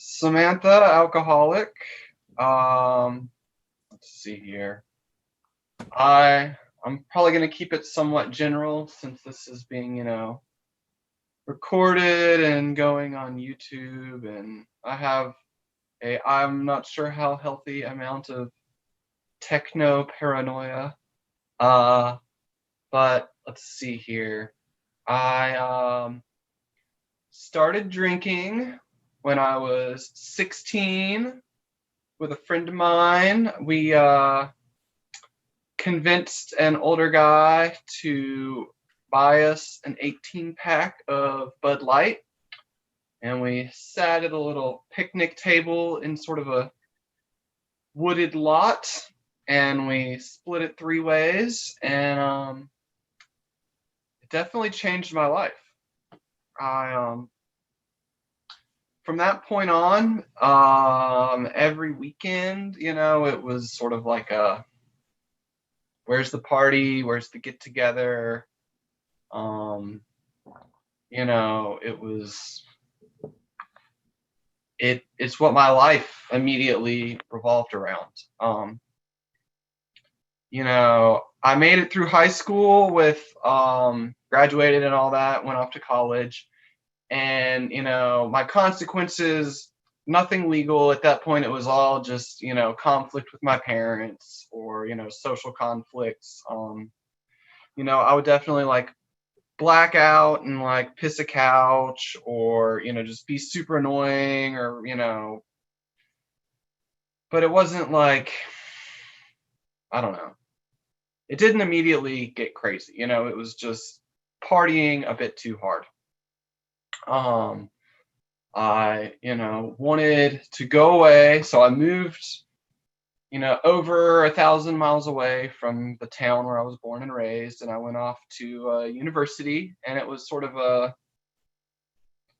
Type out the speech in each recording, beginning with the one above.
Samantha, alcoholic. Um, let's see here. I'm probably gonna keep it somewhat general since this is being, recorded and going on YouTube, and I have I'm not sure how healthy amount of techno paranoia. Uh, but let's see here. I started drinking when I was 16 with a friend of mine. We convinced an older guy to buy us an 18 pack of Bud Light, and we sat at a little picnic table in sort of a wooded lot, and we split it three ways, and it definitely changed my life. I From that point on, every weekend, it was sort of like a where's the party, where's the get together. Um, it was it's what my life immediately revolved around. I made it through high school with graduated and all that, went off to college, and my consequences, nothing legal at that point. It was all just conflict with my parents or social conflicts. I would definitely like black out and like piss a couch or just be super annoying or but it wasn't like, I don't know, it didn't immediately get crazy. It was just partying a bit too hard. um I wanted to go away, so I moved over 1,000 miles away from the town where I was born and raised, and I went off to university, and it was sort of a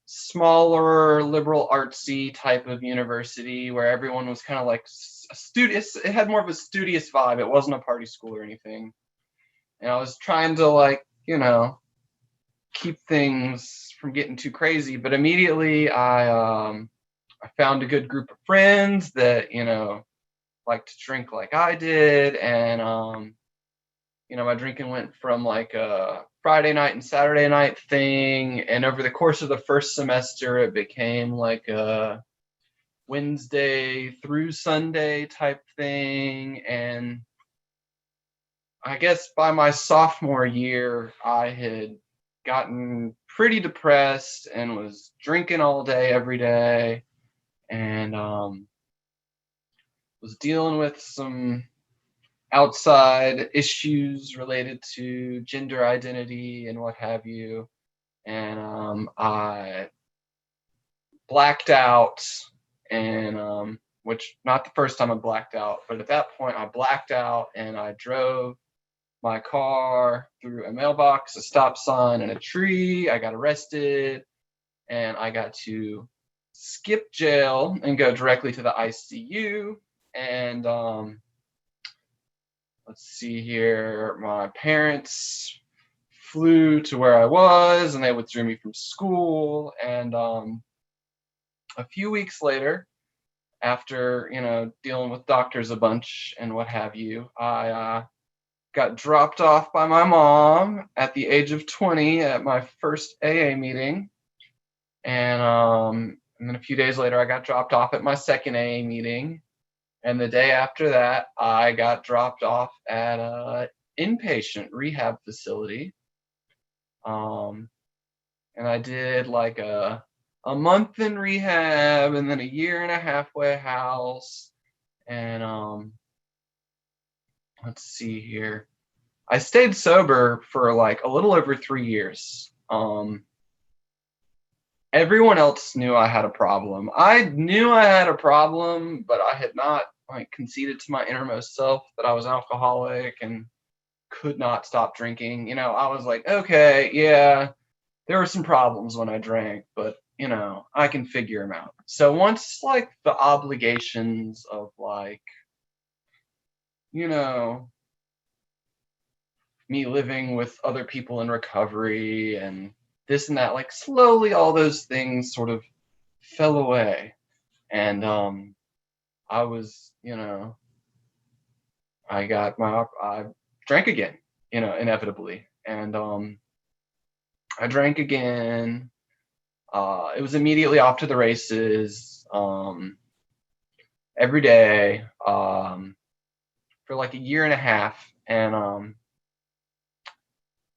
smaller liberal artsy type of university where everyone was kind of like a studious. It had more of a studious vibe. It wasn't a party school or anything, and I was trying to like keep things from getting too crazy. But immediately I found a good group of friends that liked to drink like I did, and my drinking went from like a Friday night and Saturday night thing, and over the course of the first semester, it became like a Wednesday through Sunday type thing. And I guess by my sophomore year, I had gotten pretty depressed and was drinking all day, every day, and was dealing with some outside issues related to gender identity and what have you. And I blacked out, and which not the first time I blacked out, but at that point I blacked out and I drove my car through a mailbox, a stop sign, and a tree. I got arrested, and I got to skip jail and go directly to the ICU. And let's see here, my parents flew to where I was, and they withdrew me from school. And a few weeks later, after dealing with doctors a bunch and what have you, I got dropped off by my mom at the age of 20 at my first AA meeting. And then a few days later, I got dropped off at my second AA meeting. And the day after that, I got dropped off at a inpatient rehab facility. Um, and I did like a month in rehab and then a year and a halfway house. And let's see here. I stayed sober for like a little over 3 years. Everyone else knew I had a problem. I knew I had a problem, but I had not like conceded to my innermost self that I was an alcoholic and could not stop drinking. I was like, okay, yeah, there were some problems when I drank, but I can figure them out. So once like the obligations of like, you know, me living with other people in recovery and this and that, like slowly all those things sort of fell away. And I was, I drank again, inevitably. And I drank again. It was immediately off to the races, every day, for like a year and a half. And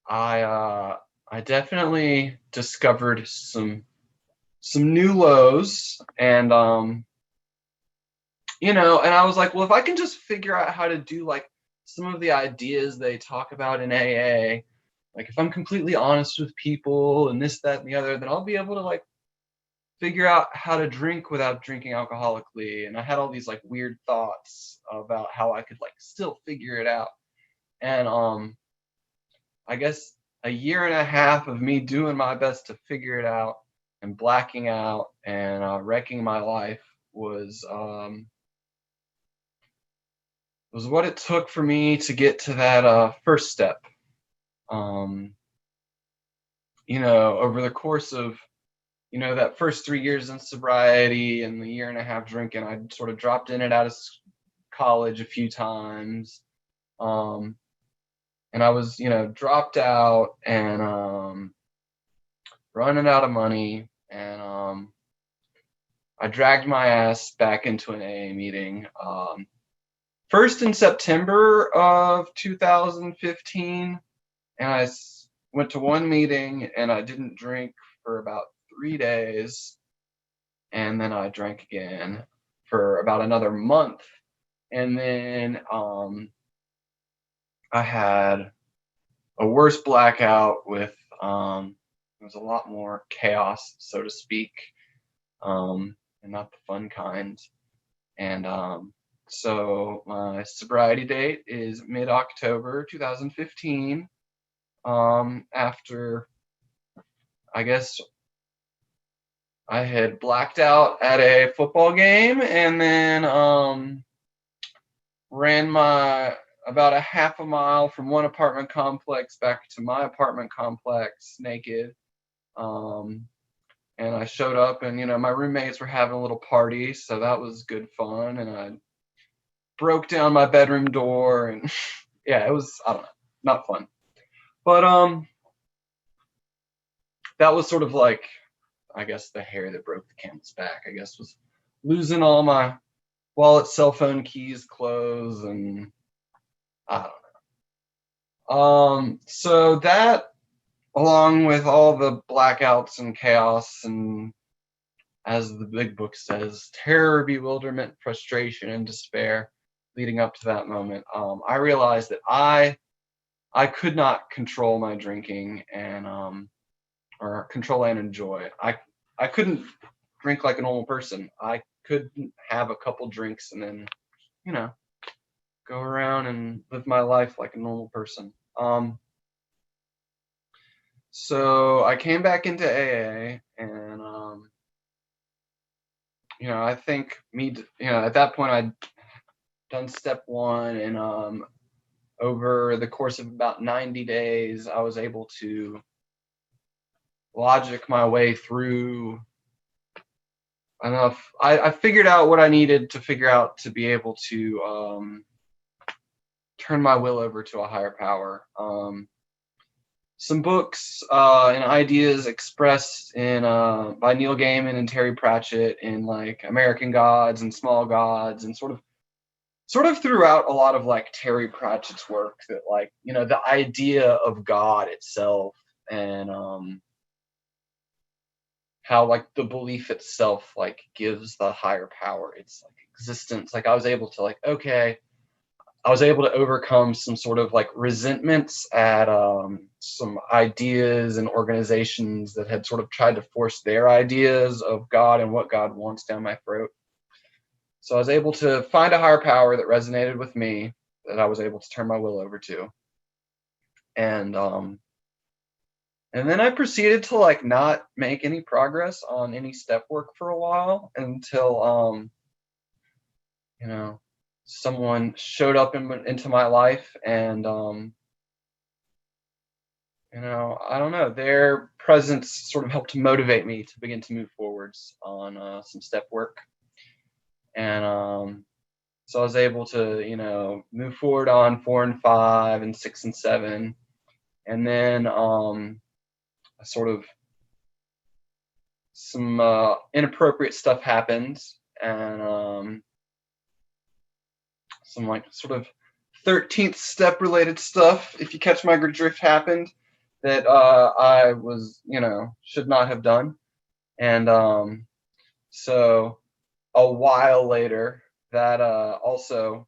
I definitely discovered some new lows. And and I was like, well, if I can just figure out how to do like some of the ideas they talk about in AA, like if I'm completely honest with people and this, that, and the other, then I'll be able to like figure out how to drink without drinking alcoholically. And I had all these like weird thoughts about how I could like still figure it out. And I guess a year and a half of me doing my best to figure it out and blacking out and wrecking my life was what it took for me to get to that first step. Over the course of that first 3 years in sobriety and the year and a half drinking, I sort of dropped in and out of college a few times. And I was, dropped out and running out of money. And I dragged my ass back into an AA meeting. First in September of 2015, and I went to one meeting and I didn't drink for about 3 days. And then I drank again for about another month. And then I had a worse blackout with it was a lot more chaos, so to speak, and not the fun kind. And so my sobriety date is mid-October 2015. After, I guess, I had blacked out at a football game and then ran about a half a mile from one apartment complex back to my apartment complex naked. And I showed up and, my roommates were having a little party, so that was good fun. And I broke down my bedroom door and yeah, it was, I don't know, not fun. But that was sort of like, I guess, the hair that broke the camel's back, I guess, was losing all my wallet, cell phone, keys, clothes, and I don't know. So that, along with all the blackouts and chaos and, as the big book says, terror, bewilderment, frustration, and despair leading up to that moment, I realized that I could not control my drinking and or control and enjoy. I couldn't drink like a normal person. I couldn't have a couple drinks and then, go around and live my life like a normal person. So I came back into AA and, I think at that point I'd done step one and, over the course of about 90 days, I was able to logic my way through enough. I figured out what I needed to figure out to be able to turn my will over to a higher power. Some books and ideas expressed in by Neil Gaiman and Terry Pratchett in like American Gods and Small Gods, and sort of throughout a lot of like Terry Pratchett's work, that like the idea of God itself and how like the belief itself like gives the higher power its like existence. Like I was able to overcome some sort of like resentments at some ideas and organizations that had sort of tried to force their ideas of God and what God wants down my throat. So I was able to find a higher power that resonated with me, that I was able to turn my will over to. And then I proceeded to like not make any progress on any step work for a while until someone showed up into my life, and I don't know, their presence sort of helped to motivate me to begin to move forwards on some step work. And so I was able to, move forward on 4 and 5 and 6 and 7. And then sort of some inappropriate stuff happens, and some like sort of 13th step related stuff, if you catch my drift, happened that I was, should not have done. And so a while later, that also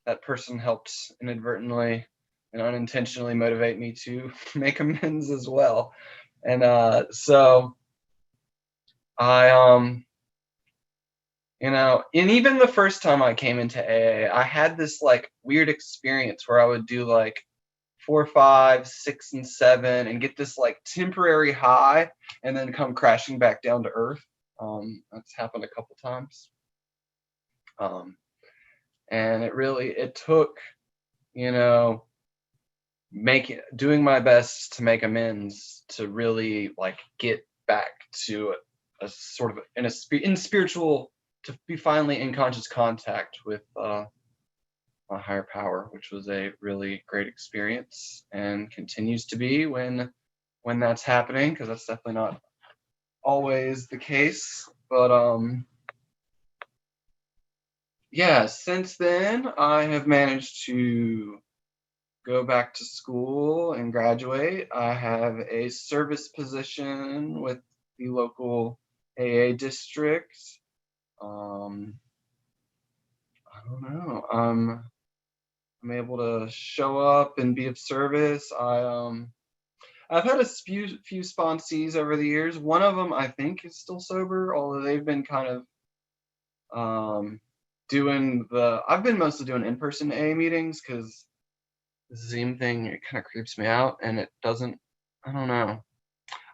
that person helped inadvertently and unintentionally motivate me to make amends as well. And so I and even the first time I came into AA, I had this like weird experience where I would do like 4, 5, 6, and 7 and get this like temporary high and then come crashing back down to earth. That's happened a couple times. And it took, doing my best to make amends to really like get back to a sort of in spiritual, to be finally in conscious contact with my higher power, which was a really great experience and continues to be when that's happening, because that's definitely not always the case. But yeah, since then I have managed to go back to school and graduate. I have a service position with the local AA district. I don't know. I'm able to show up and be of service. I've had a few sponsees over the years. One of them I think is still sober, although they've been kind of I've been mostly doing in-person AA meetings, because the Zoom thing, it kind of creeps me out, and I don't know.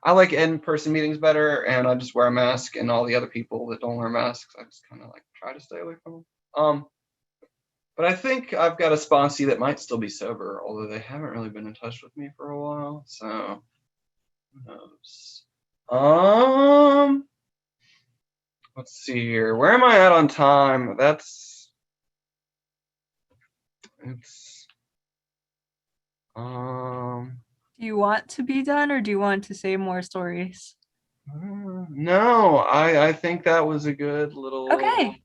I like in-person meetings better, and I just wear a mask, and all the other people that don't wear masks, I just kind of like try to stay away from them. But I think I've got a sponsee that might still be sober, although they haven't really been in touch with me for a while, so who knows? Let's see here. Where am I at on time? Do you want to be done, or do you want to say more stories? No, I think that was a good little Okay.